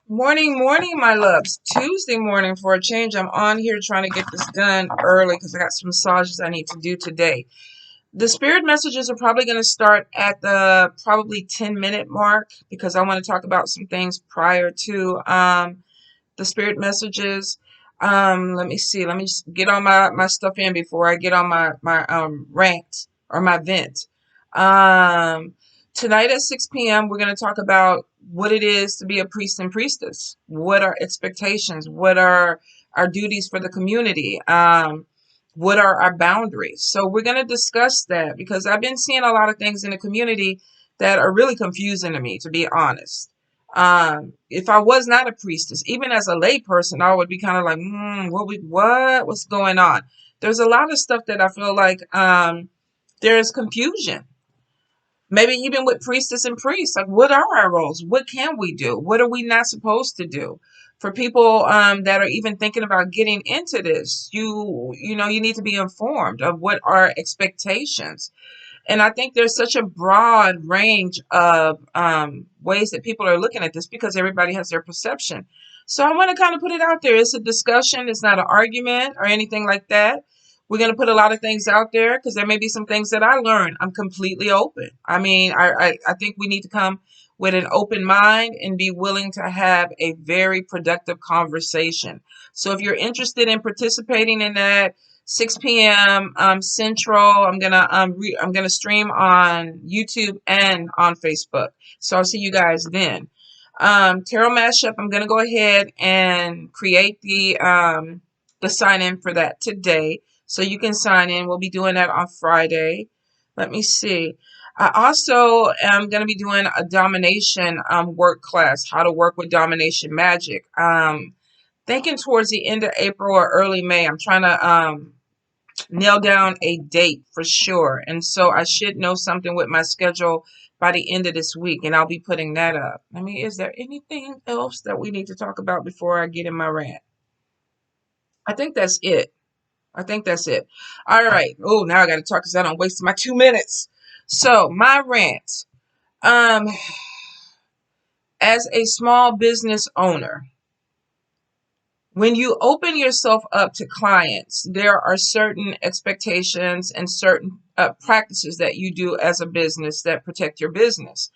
Morning, morning, my loves. Tuesday morning for a change. I'm on here trying to get this done early because I got some massages I need to do today. The spirit messages are probably going to start at the probably 10-minute mark because I want to talk about some things prior to the spirit messages. Let me see. Let me just get all my stuff in before I get on my rant or my vent. Um, Tonight at 6 p.m. we're going to talk about what it is to be a priest and priestess. What are expectations? What are our duties for the community? What are our boundaries? So we're going to discuss that because I've been seeing a lot of things in the community that are really confusing to me, to be honest. If I was not a priestess, even as a lay person, I would be kind of like, what's going on? There's a lot of stuff that I feel like there's confusion. Maybe even with priestess and priests, like what are our roles? What can we do? What are we not supposed to do? For people that are even thinking about getting into this, you need to be informed of what are expectations. And I think there's such a broad range of ways that people are looking at this because everybody has their perception. So I want to kind of put it out there. It's a discussion. It's not an argument or anything like that. We're going to put a lot of things out there because there may be some things that I learned. I'm completely open. I mean, I think we need to come with an open mind and be willing to have a very productive conversation. So if you're interested in participating in that, 6 p.m. Central. I'm gonna stream on YouTube and on Facebook. So I'll see you guys then. Tarot Mashup. I'm gonna go ahead and create the sign in for that today, so you can sign in. We'll be doing that on Friday. Let me see. I also am going to be doing a domination work class, how to work with domination magic. Thinking towards the end of April or early May. I'm trying to nail down a date for sure. And so I should know something with my schedule by the end of this week, and I'll be putting that up. I mean, is there anything else that we need to talk about before I get in my rant? I think that's it. I think that's it. All right. Oh, now I got to talk because I don't waste my 2 minutes. So my rant. Um, as a small business owner, when you open yourself up to clients, there are certain expectations and certain practices that you do as a business that protect your business.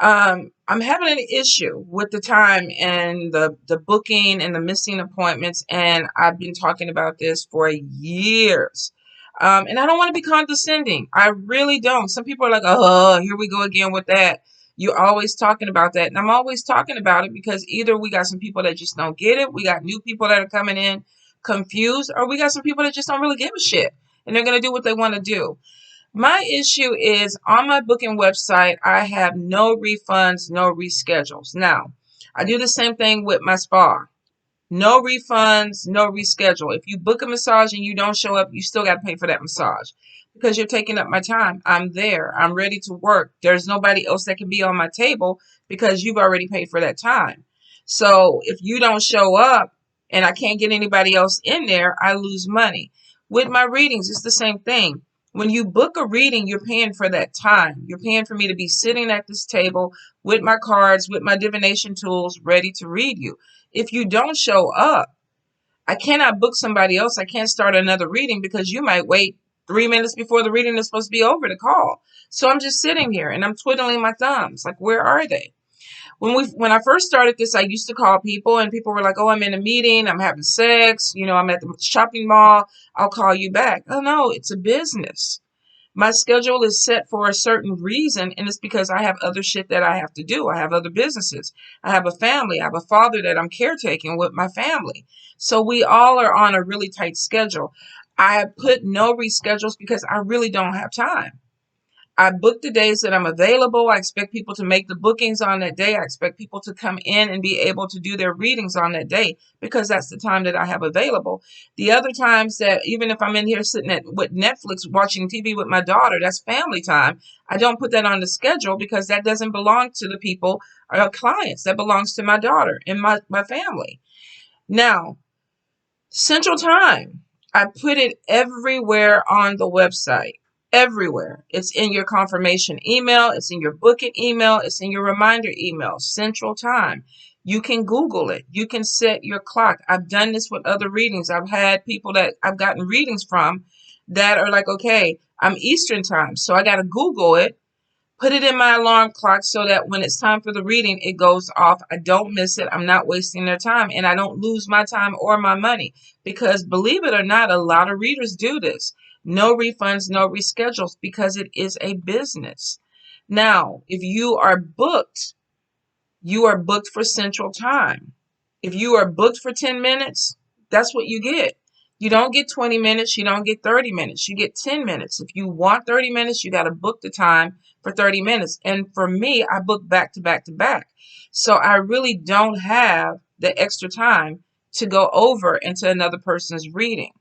I'm having an issue with the time and the booking and the missing appointments, and I've been talking about this for years. And I don't want to be condescending. I really don't. Some people are like, oh, here we go again with that. You're always talking about that. And I'm always talking about it because either we got some people that just don't get it, we got new people that are coming in confused, or we got some people that just don't really give a shit and they're going to do what they want to do. My issue is on my booking website, I have no refunds, no reschedules. Now, I do the same thing with my spa. No refunds, no reschedule. If you book a massage and you don't show up, you still got to pay for that massage because you're taking up my time. I'm there. I'm ready to work. There's nobody else that can be on my table because you've already paid for that time. So if you don't show up and I can't get anybody else in there, I lose money. With my readings, it's the same thing. When you book a reading, you're paying for that time. You're paying for me to be sitting at this table with my cards, with my divination tools, ready to read you. If you don't show up, I cannot book somebody else. I can't start another reading because you might wait 3 minutes before the reading is supposed to be over to call. So I'm just sitting here and I'm twiddling my thumbs. Like, where are they? When I first started this, I used to call people and people were like, oh, I'm in a meeting, I'm having sex, I'm at the shopping mall, I'll call you back. Oh no, it's a business. My schedule is set for a certain reason, and it's because I have other shit that I have to do. I have other businesses. I have a family. I have a father that I'm caretaking with my family. So we all are on a really tight schedule. I put no reschedules because I really don't have time. I book the days that I'm available. I expect people to make the bookings on that day. I expect people to come in and be able to do their readings on that day because that's the time that I have available. The other times that even if I'm in here sitting with Netflix watching TV with my daughter, that's family time. I don't put that on the schedule because that doesn't belong to the people or clients. That belongs to my daughter and my family. Now, Central Time, I put it everywhere on the website. Everywhere. It's in your confirmation email. It's in your booking email. It's in your reminder email. Central Time. You can Google it. You can set your clock. I've done this with other readings. I've had people that I've gotten readings from that are like, okay, I'm Eastern time, so I got to Google it, put it in my alarm clock so that when it's time for the reading, it goes off. I don't miss it. I'm not wasting their time, and I don't lose my time or my money, because believe it or not, a lot of readers do this. No refunds, no reschedules, because it is a business. Now, if you are booked for Central Time. If you are booked for 10 minutes, that's what you get. You don't get 20 minutes. You don't get 30 minutes. You get 10 minutes. If you want 30 minutes, you got to book the time for 30 minutes. And for me, I book back to back to back. So I really don't have the extra time to go over into another person's reading.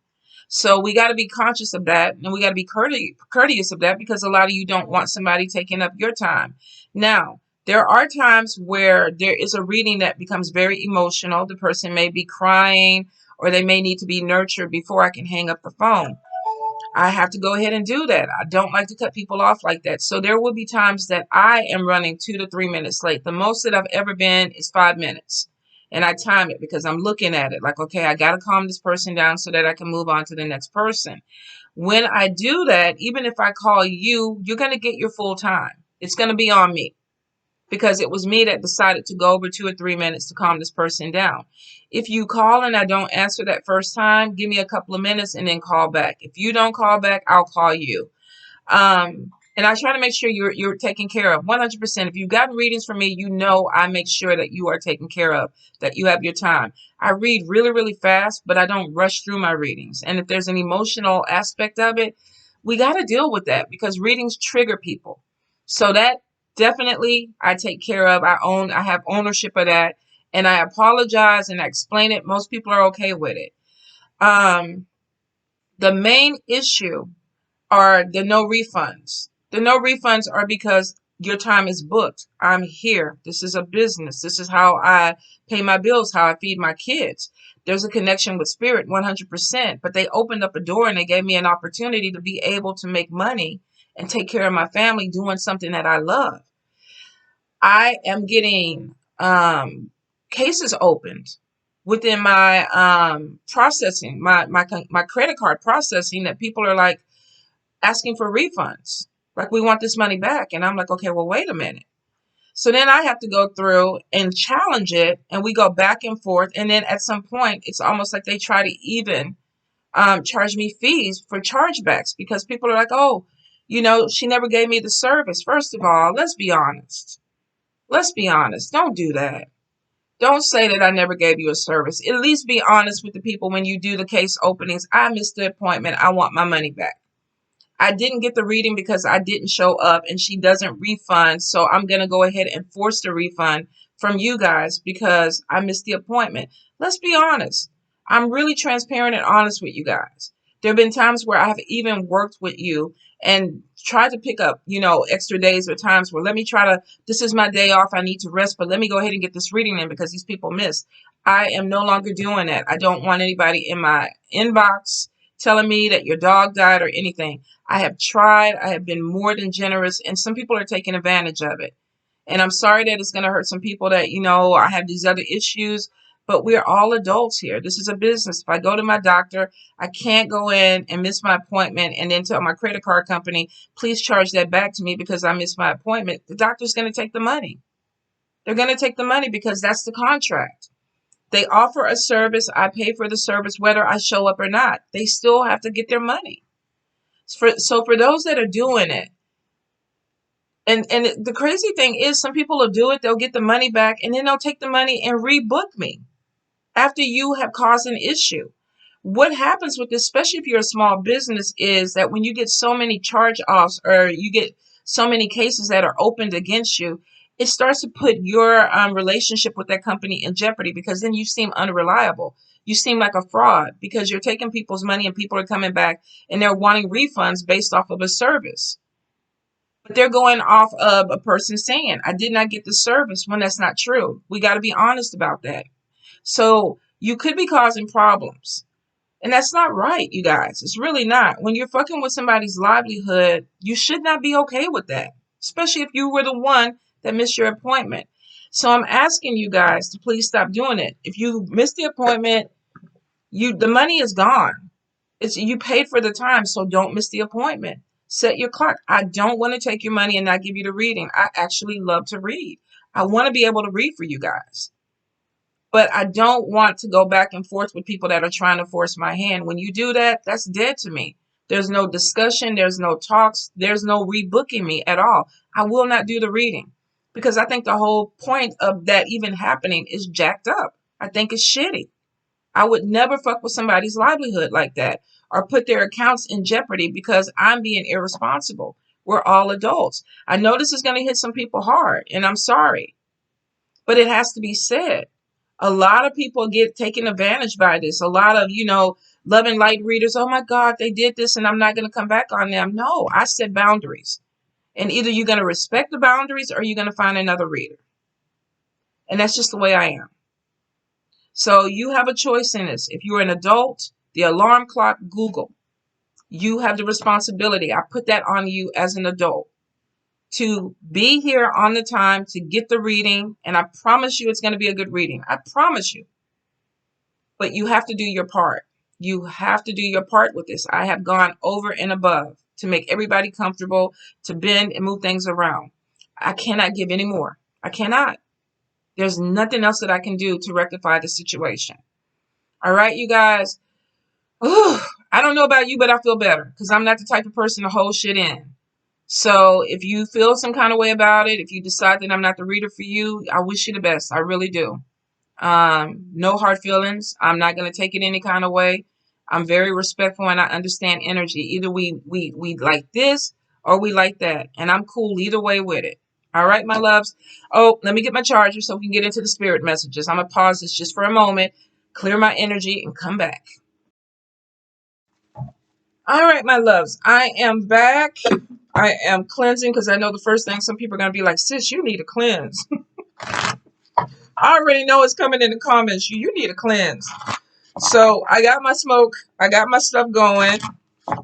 So we got to be conscious of that, and we got to be courteous of that, because a lot of you don't want somebody taking up your time. Now, there are times where there is a reading that becomes very emotional. The person may be crying, or they may need to be nurtured before I can hang up the phone. I have to go ahead and do that. I don't like to cut people off like that. So there will be times that I am running 2 to 3 minutes late. The most that I've ever been is 5 minutes. And I time it because I'm looking at it like, okay, I got to calm this person down so that I can move on to the next person. When I do that, even if I call you, you're going to get your full time. It's going to be on me, because it was me that decided to go over 2 or 3 minutes to calm this person down. If you call and I don't answer that first time, give me a couple of minutes and then call back. If you don't call back, I'll call you. And I try to make sure you're taken care of 100%. If you've gotten readings from me, you know I make sure that you are taken care of, that you have your time. I read really, really fast, but I don't rush through my readings. And if there's an emotional aspect of it, we got to deal with that, because readings trigger people. So that definitely I take care of. I have ownership of that, and I apologize and I explain it. Most people are okay with it. The main issue are the no refunds. The no refunds are because your time is booked. I'm here. This is a business. This is how I pay my bills, how I feed my kids. There's a connection with spirit 100%, but they opened up a door and they gave me an opportunity to be able to make money and take care of my family doing something that I love. I am getting cases opened within my processing, my credit card processing, that people are like asking for refunds. Like, we want this money back. And I'm like, okay, well, wait a minute. So then I have to go through and challenge it, and we go back and forth. And then at some point, it's almost like they try to even charge me fees for chargebacks, because people are like, oh, she never gave me the service. First of all, let's be honest. Let's be honest. Don't do that. Don't say that I never gave you a service. At least be honest with the people when you do the case openings. I missed the appointment. I want my money back. I didn't get the reading because I didn't show up, and she doesn't refund. So I'm going to go ahead and force the refund from you guys because I missed the appointment. Let's be honest. I'm really transparent and honest with you guys. There have been times where I have even worked with you and tried to pick up, extra days or times where this is my day off. I need to rest, but let me go ahead and get this reading in because these people missed. I am no longer doing that. I don't want anybody in my inbox telling me that your dog died or anything. I have tried. I have been more than generous, and some people are taking advantage of it. And I'm sorry that it's going to hurt some people that, I have these other issues, but we're all adults here. This is a business. If I go to my doctor, I can't go in and miss my appointment and then tell my credit card company, please charge that back to me because I missed my appointment. The doctor's going to take the money. They're going to take the money because that's the contract. They offer a service. I pay for the service whether I show up or not. They still have to get their money. So for those that are doing it, and the crazy thing is some people will do it, they'll get the money back, and then they'll take the money and rebook me after you have caused an issue. What happens with this, especially if you're a small business, is that when you get so many charge-offs or you get so many cases that are opened against you, it starts to put your relationship with that company in jeopardy because then you seem unreliable. You seem like a fraud because you're taking people's money and people are coming back and they're wanting refunds based off of a service. But they're going off of a person saying, I did not get the service, when that's not true. We got to be honest about that. So you could be causing problems. And that's not right, you guys. It's really not. When you're fucking with somebody's livelihood, you should not be okay with that, especially if you were the one that missed your appointment. So I'm asking you guys to please stop doing it. If you miss the appointment, the money is gone. You paid for the time, so don't miss the appointment. Set your clock. I don't want to take your money and not give you the reading. I actually love to read. I want to be able to read for you guys. But I don't want to go back and forth with people that are trying to force my hand. When you do that, that's dead to me. There's no discussion. There's no talks. There's no rebooking me at all. I will not do the reading because I think the whole point of that even happening is jacked up. I think it's shitty. I would never fuck with somebody's livelihood like that or put their accounts in jeopardy because I'm being irresponsible. We're all adults. I know this is going to hit some people hard, and I'm sorry, but it has to be said. A lot of people get taken advantage by this. A lot of, love and light readers, oh my God, they did this and I'm not going to come back on them. No, I set boundaries. And either you're going to respect the boundaries or you're going to find another reader. And that's just the way I am. So you have a choice in this. If you're an adult, the alarm clock, Google. You have the responsibility. I put that on you as an adult to be here on the time to get the reading. And I promise you it's going to be a good reading. I promise you. But you have to do your part. You have to do your part with this. I have gone over and above to make everybody comfortable, to bend and move things around. I cannot give any more. I cannot. There's nothing else that I can do to rectify the situation. All right, you guys. Ooh, I don't know about you, but I feel better because I'm not the type of person to hold shit in. So if you feel some kind of way about it, if you decide that I'm not the reader for you, I wish you the best. I really do. No hard feelings. I'm not going to take it any kind of way. I'm very respectful and I understand energy. Either we like this or we like that. And I'm cool either way with it. All right, my loves. Oh, let me get my charger so we can get into the spirit messages. I'm going to pause this just for a moment, clear my energy, and come back. All right, my loves. I am back. I am cleansing because I know the first thing some people are going to be like, sis, you need a cleanse. I already know it's coming in the comments. You need a cleanse. So I got my smoke. I got my stuff going.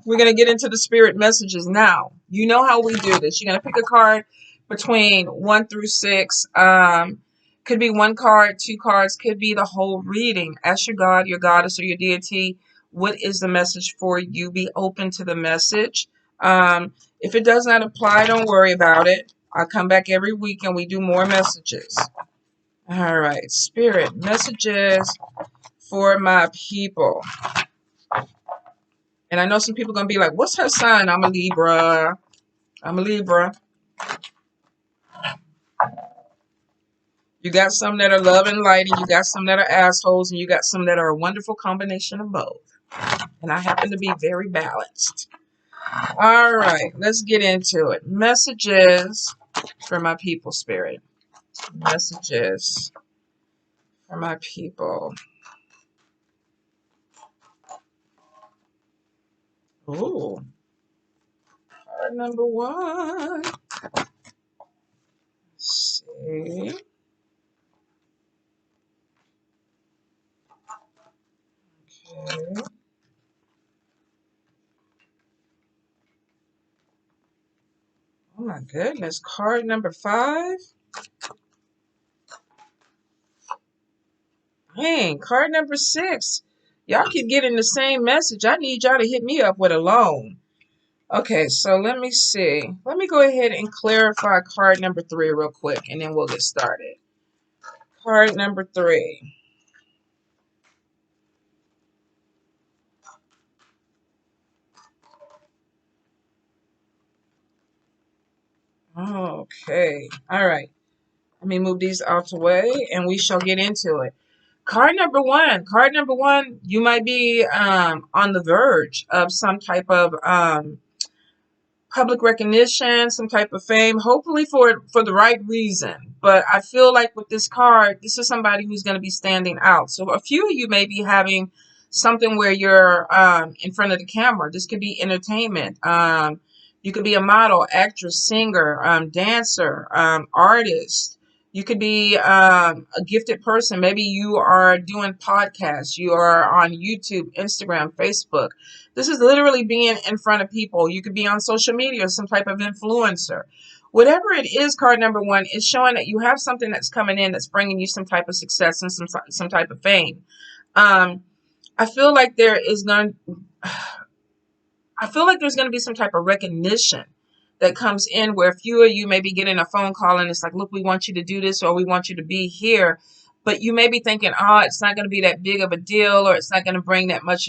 We're going to get into the spirit messages now. You know how we do this. You're going to pick a card between 1 through 6. Could be one card, 2 cards. Could be the whole reading. Ask your God, your goddess, or your deity, what is the message for you? Be open to the message. If it does not apply, don't worry about it. I'll come back every week and we do more messages. All right. Spirit messages for my people. And I know some people are going to be like, what's her sign? I'm a Libra. I'm a Libra. You got some that are love and light, and you got some that are assholes, and you got some that are a wonderful combination of both. And I happen to be very balanced. All right, let's get into it. Messages for my people, Spirit. Messages for my people. Ooh. Card number 1. Let's see. Okay. Oh my goodness. Card number 5. Dang, card number 6. Y'all keep getting the same message. I need y'all to hit me up with a loan. Okay, so let me see. Let me go ahead and clarify card number 3 real quick, and then we'll get started. Card number 3. Okay, all right. Let me move these out the way, and we shall get into it. Card number 1. Card number 1, you might be on the verge of some type of public recognition, some type of fame, hopefully for the right reason. But I feel like with this card, this is somebody who's going to be standing out. So a few of you may be having something where you're in front of the camera. This could be entertainment. You could be a model, actress, singer, dancer, artist. You could be a gifted person. Maybe you are doing podcasts. You are on YouTube, Instagram, Facebook. This is literally being in front of people. You could be on social media, some type of influencer. Whatever it is, card number one is showing that you have something that's coming in that's bringing you some type of success and some type of fame. Um, I feel like there is going. I feel like there's going to be some type of recognition that comes in where a few of you may be getting a phone call and it's like, look, we want you to do this or we want you to be here. But you may be thinking, oh, it's not going to be that big of a deal or it's not going to bring that much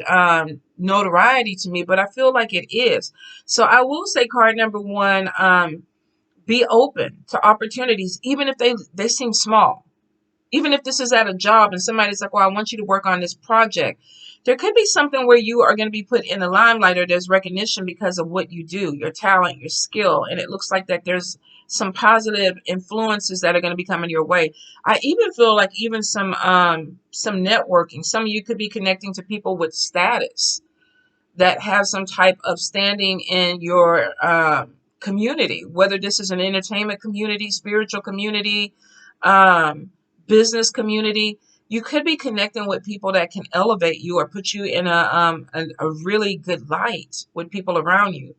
notoriety to me. But I feel like it is. So I will say card number one, be open to opportunities, even if they seem small. Even if this is at a job and somebody's like, well, I want you to work on this project. There could be something where you are going to be put in the limelight or there's recognition because of what you do, your talent, your skill. And it looks like that there's some positive influences that are going to be coming your way. I even feel like even some networking. Some of you could be connecting to people with status that have some type of standing in your community, whether this is an entertainment community, spiritual community, um, business community. You could be connecting with people that can elevate you or put you in a really good light with people around you.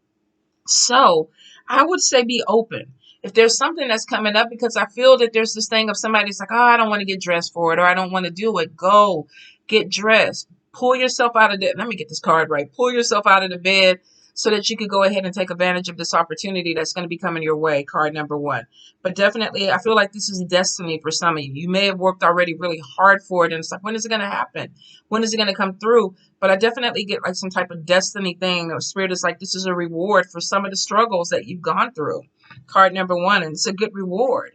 So I would say be open. If there's something that's coming up, because I feel that there's this thing of somebody's like, oh, I don't want to get dressed for it or I don't want to do it. Go get dressed. Pull yourself out of the, let me get this card right. Pull yourself out of the bed so that you could go ahead and take advantage of this opportunity that's going to be coming your way. Card number one. But definitely, I feel like this is destiny for some of you. You may have worked already really hard for it. And it's like, when is it going to happen? When is it going to come through? But I definitely get like some type of destiny thing. Or spirit is like, this is a reward for some of the struggles that you've gone through. Card number one. And it's a good reward.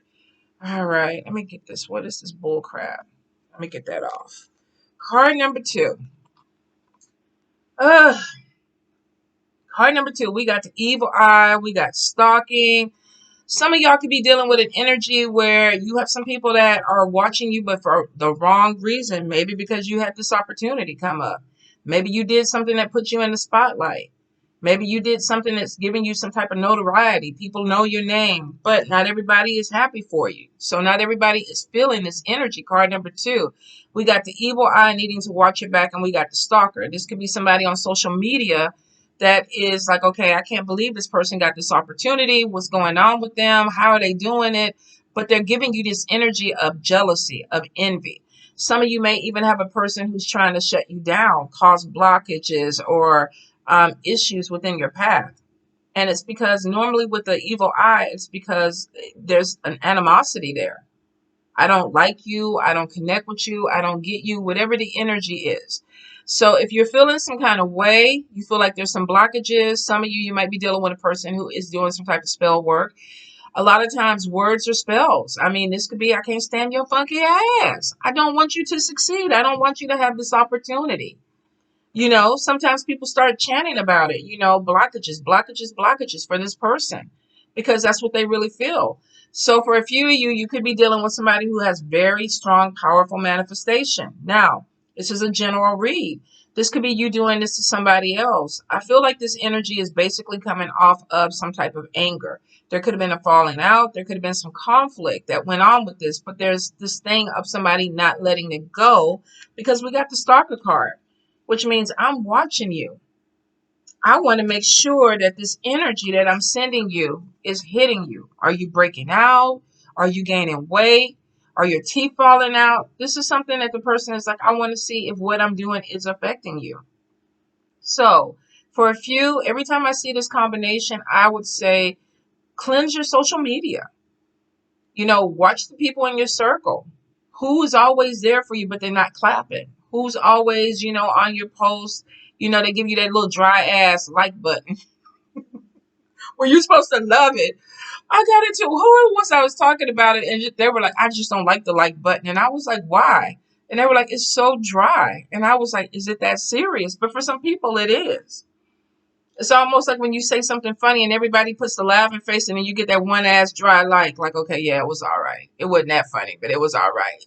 All right. Let me get this. What is this bull crap? Let me get that off. Card number two. Uh, Card number two. We got the evil eye. We got stalking. Some of y'all could be dealing with an energy where you have some people that are watching you, but for the wrong reason. Maybe because you had this opportunity come up. Maybe you did something that put you in the spotlight. Maybe you did something that's giving you some type of notoriety. People know your name, but not everybody is happy for you. So not everybody is feeling this energy. Card number two. We got the evil eye needing to watch your back, and we got the stalker. This could be somebody on social media that is like, okay, I can't believe this person got this opportunity. What's going on with them? How are they doing it? But they're giving you this energy of jealousy, of envy. Some of you may even have a person who's trying to shut you down, cause blockages or issues within your path. And it's because normally with the evil eye, it's because there's an animosity there. I don't like you. I don't connect with you. I don't get you, whatever the energy is. So if you're feeling some kind of way, you feel like there's some blockages. Some of you might be dealing with a person who is doing some type of spell work. A lot of times words are spells. I mean, this could be, I can't stand your funky ass. I don't want you to succeed. I don't want you to have this opportunity. Sometimes people start chanting about it, blockages, blockages, blockages for this person because that's what they really feel. So for a few of you, you could be dealing with somebody who has very strong, powerful manifestation. Now, this is a general read. This could be you doing this to somebody else. I feel like this energy is basically coming off of some type of anger. There could have been a falling out. There could have been some conflict that went on with this, but there's this thing of somebody not letting it go because we got the stalker card, which means I'm watching you. I want to make sure that this energy that I'm sending you is hitting you. Are you breaking out? Are you gaining weight? Are your teeth falling out? This is something that the person is like, I want to see if what I'm doing is affecting you. So for a few, every time I see this combination, I would say cleanse your social media. Watch the people in your circle. Who's always there for you, but they're not clapping? Who's always, on your post? They give you that little dry ass like button where you're supposed to love it. I got into who it was I was talking about it, and they were like, I just don't like the like button. And I was like, why? And they were like, it's so dry. And I was like, is it that serious? But for some people, it is. It's almost like when you say something funny and everybody puts the laughing face and then you get that one ass dry like, okay, yeah, it was all right. It wasn't that funny, but it was all right.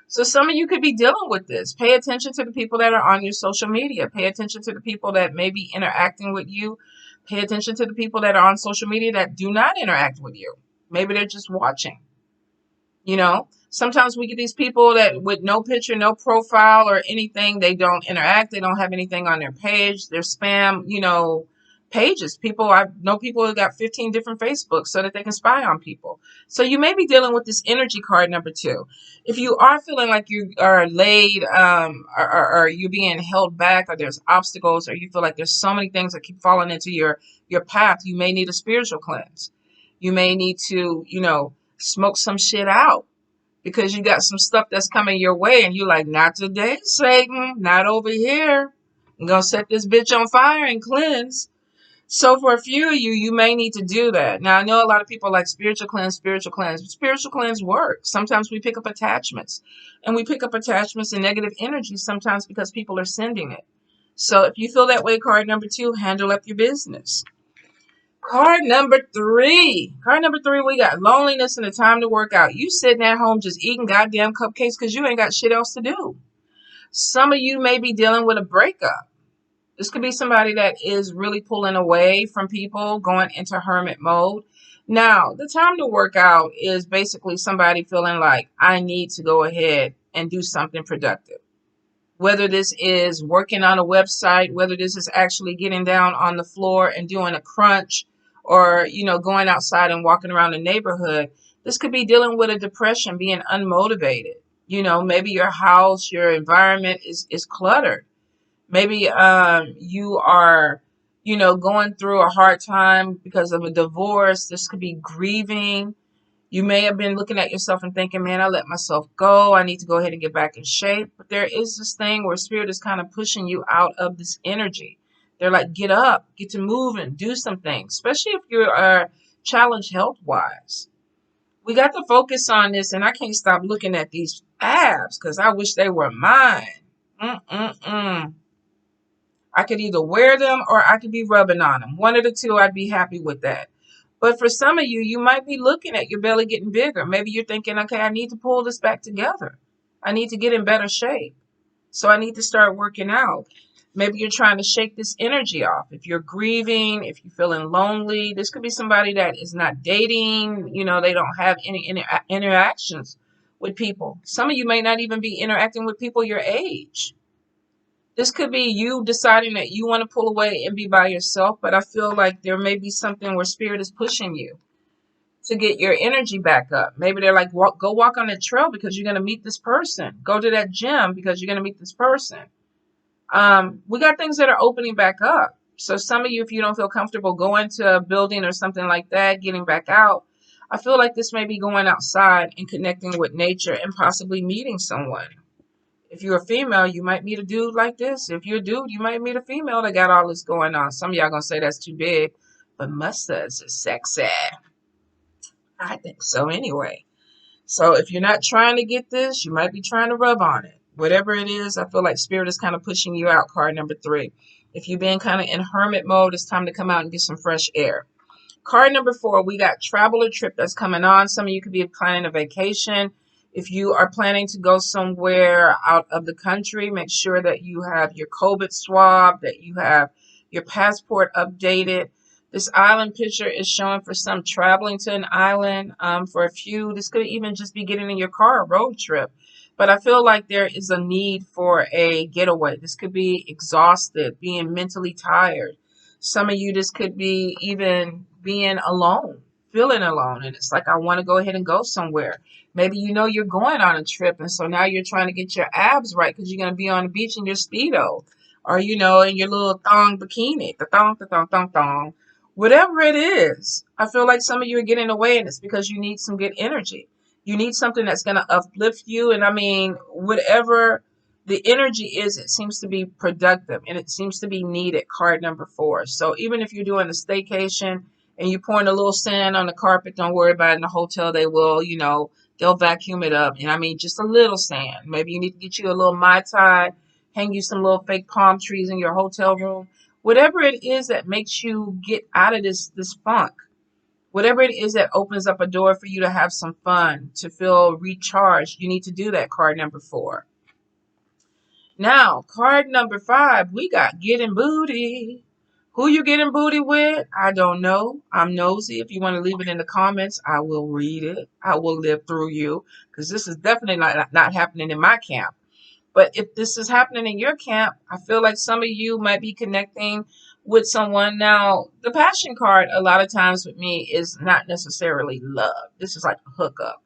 So some of you could be dealing with this. Pay attention to the people that are on your social media. Pay attention to the people that may be interacting with you. Pay attention to the people that are on social media that do not interact with you. Maybe they're just watching. Sometimes we get these people that with no picture, no profile or anything, they don't interact. They don't have anything on their page. They're spam, pages. I know people who got 15 different Facebooks so that they can spy on people. So you may be dealing with this energy card number 2. If you are feeling like you are laid, or you're being held back, or there's obstacles, or you feel like there's so many things that keep falling into your path, you may need a spiritual cleanse. You may need to, smoke some shit out, because you got some stuff that's coming your way and you're like, not today, Satan, not over here. I'm going to set this bitch on fire and cleanse. So for a few of you, you may need to do that. Now, I know a lot of people like spiritual cleanse, but spiritual cleanse works. Sometimes we pick up attachments, and we pick up attachments and negative energy sometimes because people are sending it. So if you feel that way, card number 2, handle up your business. Card number 3. Card number 3, we got loneliness and the time to work out. You sitting at home just eating goddamn cupcakes because you ain't got shit else to do. Some of you may be dealing with a breakup. This could be somebody that is really pulling away from people, going into hermit mode. Now, the time to work out is basically somebody feeling like, I need to go ahead and do something productive. Whether this is working on a website, whether this is actually getting down on the floor and doing a crunch, or, going outside and walking around the neighborhood. This could be dealing with a depression, being unmotivated. Maybe your house, your environment is cluttered. Maybe you are, going through a hard time because of a divorce. This could be grieving. You may have been looking at yourself and thinking, man, I let myself go. I need to go ahead and get back in shape. But there is this thing where Spirit is kind of pushing you out of this energy. They're like, get up, get to moving, do some things, especially if you are challenged health-wise. We got to focus on this, and I can't stop looking at these abs because I wish they were mine. I could either wear them or I could be rubbing on them. One of the two, I'd be happy with that. But for some of you, you might be looking at your belly getting bigger. Maybe you're thinking, okay, I need to pull this back together. I need to get in better shape. So I need to start working out. Maybe you're trying to shake this energy off. If you're grieving, if you're feeling lonely, this could be somebody that is not dating. They don't have any interactions with people. Some of you may not even be interacting with people your age. This could be you deciding that you want to pull away and be by yourself, but I feel like there may be something where Spirit is pushing you to get your energy back up. Maybe they're like, go walk on the trail because you're going to meet this person. Go to that gym because you're going to meet this person. We got things that are opening back up. So some of you, if you don't feel comfortable going to a building or something like that, getting back out, I feel like this may be going outside and connecting with nature and possibly meeting someone. If you're a female, you might meet a dude like this. If you're a dude, you might meet a female that got all this going on. Some of y'all going to say that's too big, but mustards is sexy. I think so anyway. So if you're not trying to get this, you might be trying to rub on it. Whatever it is, I feel like Spirit is kind of pushing you out, card number 3. If you've been kind of in hermit mode, it's time to come out and get some fresh air. Card number 4, we got traveler trip that's coming on. Some of you could be planning a vacation. If you are planning to go somewhere out of the country, make sure that you have your COVID swab, that you have your passport updated. This island picture is showing for some traveling to an island. For a few, this could even just be getting in your car, a road trip. But I feel like there is a need for a getaway. This could be exhausted, being mentally tired. Some of you, this could be even being alone, feeling alone. And it's like, I want to go ahead and go somewhere. Maybe you're going on a trip. And so now you're trying to get your abs right because you're going to be on the beach in your Speedo. Or, in your little thong bikini. The thong. Whatever it is, I feel like some of you are getting away, and it's because you need some good energy. You need something that's going to uplift you. And I mean, whatever the energy is, it seems to be productive and it seems to be needed, card number 4. So even if you're doing a staycation and you're pouring a little sand on the carpet, don't worry about it. In the hotel, they will, they'll vacuum it up. And I mean, just a little sand. Maybe you need to get you a little Mai Tai, hang you some little fake palm trees in your hotel room. Whatever it is that makes you get out of this funk. Whatever it is that opens up a door for you to have some fun, to feel recharged, you need to do that, card number 4. Now, card number 5, we got getting booty. Who you getting booty with? I don't know. I'm nosy. If you want to leave it in the comments, I will read it. I will live through you because this is definitely not happening in my camp. But if this is happening in your camp, I feel like some of you might be connecting with someone. Now, the passion card a lot of times with me is not necessarily love. This is like a hookup.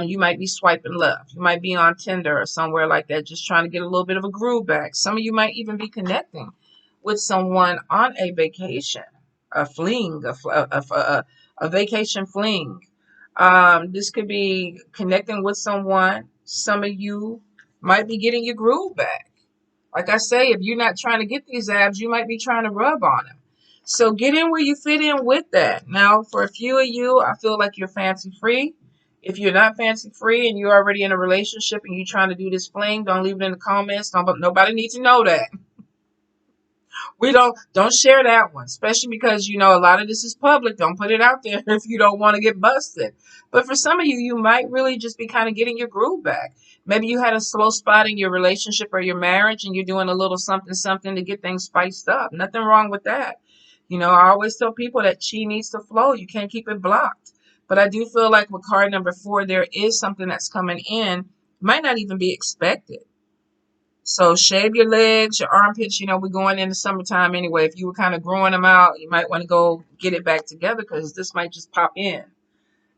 You might be swiping left. You might be on Tinder or somewhere like that, just trying to get a little bit of a groove back. Some of you might even be connecting with someone on a vacation, a fling, a vacation fling. This could be connecting with someone. Some of you might be getting your groove back. Like I say, if you're not trying to get these abs, you might be trying to rub on them. So get in where you fit in with that. Now, for a few of you, I feel like you're fancy free. If you're not fancy free and you're already in a relationship and you're trying to do this fling, don't leave it in the comments. Nobody needs to know that. We don't share that one, especially because you know a lot of this is public. Don't put it out there if you don't want to get busted. But for some of you, you might really just be kind of getting your groove back. Maybe you had a slow spot in your relationship or your marriage and you're doing a little something something to get things spiced up. Nothing wrong with that. You know, I always tell people that chi needs to flow. You can't keep it blocked. But I do feel like with card number 4, there is something that's coming in. Might not even be expected. So shave your legs, your armpits. You know, we're going in the summertime anyway. If you were kind of growing them out, you might want to go get it back together because this might just pop in.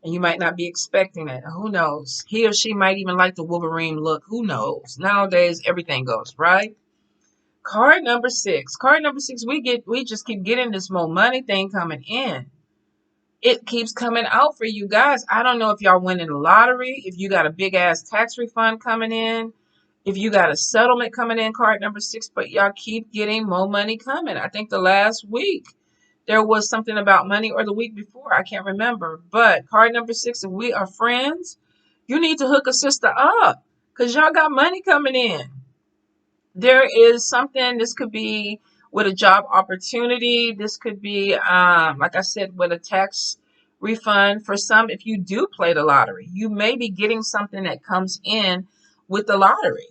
And you might not be expecting it. Who knows? He or she might even like the Wolverine look. Who knows? Nowadays, everything goes, right? Card number 6. Card number 6, we just keep getting this more money thing coming in. It keeps coming out for you guys. I don't know if y'all winning the lottery, if you got a big ass tax refund coming in, if you got a settlement coming in, card number 6, but y'all keep getting more money coming. I think the last week there was something about money, or the week before, I can't remember. But card number 6, if we are friends, you need to hook a sister up because y'all got money coming in. There is something, this could be with a job opportunity. This could be, like I said, with a tax refund. For some, if you do play the lottery, you may be getting something that comes in with the lottery.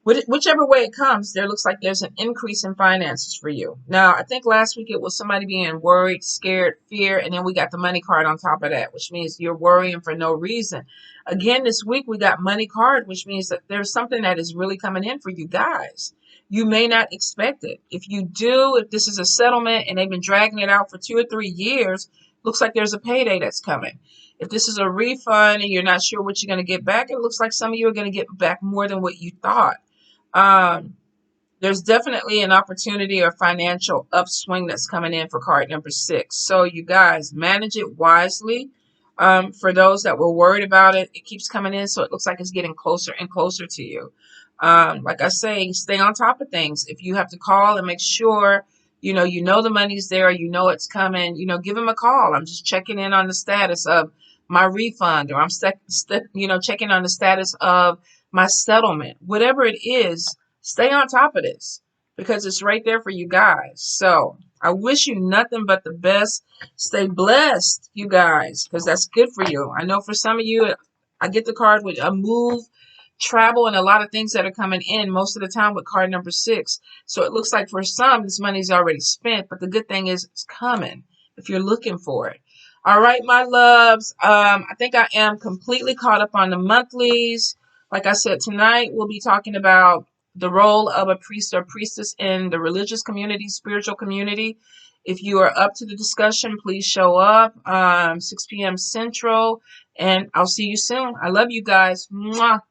Whichever way it comes, there looks like there's an increase in finances for you. Now, I think last week it was somebody being worried, scared, fear, and then we got the money card on top of that, which means you're worrying for no reason. Again, this week we got money card, which means that there's something that is really coming in for you guys. You may not expect it. If you do, if this is a settlement and they've been dragging it out for 2 or 3 years, looks like there's a payday that's coming. If this is a refund and you're not sure what you're going to get back, it looks like some of you are going to get back more than what you thought. There's definitely an opportunity or financial upswing that's coming in for card number 6. So you guys manage it wisely. For those that were worried about it, it keeps coming in. So it looks like it's getting closer and closer to you. Like I say, stay on top of things. If you have to call and make sure, you know the money's there, you know it's coming, give them a call. I'm just checking in on the status of my refund, or I'm checking on the status of my settlement. Whatever it is, stay on top of this because it's right there for you guys. So I wish you nothing but the best. Stay blessed, you guys, because that's good for you. I know for some of you, I get the card with a move, travel, and a lot of things that are coming in most of the time with card number 6. So it looks like for some, this money's already spent, but the good thing is it's coming if you're looking for it. All right, my loves. I think I am completely caught up on the monthlies. Like I said, tonight we'll be talking about the role of a priest or priestess in the religious community, spiritual community. If you are up to the discussion, please show up, 6 p.m. Central, and I'll see you soon. I love you guys. Mwah.